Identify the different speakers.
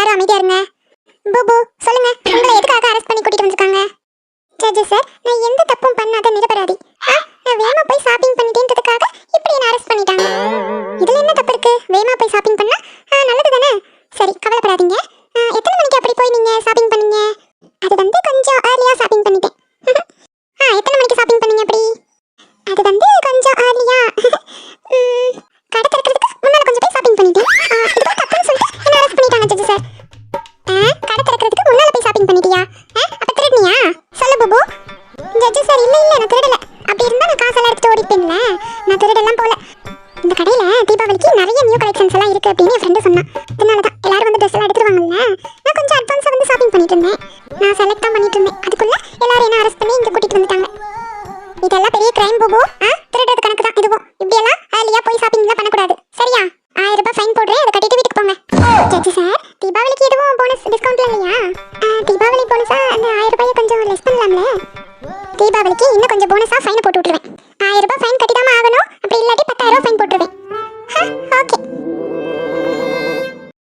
Speaker 1: எல்லாரும் அமைதியா இருங்க. பூபு சொல்லுங்க, உங்களை எதுக்காக அரெஸ்ட் பண்ணி கூட்டிட்டு வந்திருக்காங்க? ஜட்ஜ் சார், நான் எந்த தப்பும் பண்ணாத நிரபராதி. நான் வேகமா போய் ஷாப்பிங் பண்ணிட்டேன்றதுக்காக இப்படி என்ன அரெஸ்ட் பண்ணிட்டாங்க. இதுல என்ன தப்பு இருக்கு? வேகமா போய் ஷாப்பிங் பண்ணா நல்லது தானே. சரி, கவலைப்படாதீங்க. எத்தனை மணிக்கு அப்படி போய் நீங்க ஷாப்பிங் பண்ணீங்க? அது வந்து கொஞ்சம் ஏர்லியா ஷாப்பிங் பண்ணிட்டேன். எத்தனை மணிக்கு ஷாப்பிங் பண்ணீங்க அப்படி? அது வந்து கொஞ்சம் ஏர்லியா கடை திறக்கிறதுக்கு முன்னால கொஞ்சம் போய் ஷாப்பிங் பண்ணிட்டேன். இதுதான் தப்புன்னு சொல்லிட்டு என்ன அரெஸ்ட் பண்ணிட்டாங்க ஜட்ஜ் சார். கடை திறக்கிறதுக்கு முன்னால போய் ஷாப்பிங் பண்ணிட்டியா? அப்ப திருடுனியா? சொல்லு பூபு. ஜட்ஜ் சார், இல்ல நான் திருடல. அப்படி இருந்தா நான் காசெல்லாம் எடுத்துட்டு ஓடிப்பேன்ல. நான் திருடெல்லாம் போல. இந்த கடையில தீபாவளிக்கு நிறைய நியூ கலெக்ஷன்ஸ் எல்லாம் இருக்கு அப்படின்னு என் ஃப்ரெண்டு சொன்னான். அதனாலதான் எல்லாரும் வந்து ட்ரெஸ் எல்லாம் எடுத்துருவாங்கல்ல, நான் கொஞ்சம் அட்வான்ஸா வந்து ஷாப்பிங் பண்ணிட்டு இருந்தேன். நான் செலக்ட் தான் பண்ணிட்டு இருந்தேன். அதுக்குள்ள எல்லாரும் என்ன அரெஸ்ட் பண்ணி இங்க கூட்டிட்டு வந்துட்டாங்க. இதெல்லாம் பெரிய கிரைம் பூபு. திருடுறது கணக்கு தான் இதுவும். இப்படியெல்லாம் ஏர்லியா போய் ஷாப்பிங்லாம் பண்ணக்கூடாது. சரியா? 1000 ரூபாய் ஃபைன் போடுறேன். அதை கட்டிட்டு வீட்டுக்கு போங்க. ஜட்ஜ் சார், தீபாவளிக்கு எதுவும் போனஸ் டிஸ்கவுண்ட்ல இல்லையா? தீபாவளி போனஸா அந்த 1000 ரூபாயை கொஞ்சம் லெஸ் பண்ணலாம்ல. தீபாவளிக்கு இன்னும் கொஞ்சம் போனஸா ஃபைனை போட்டு விட்டுருவேன்.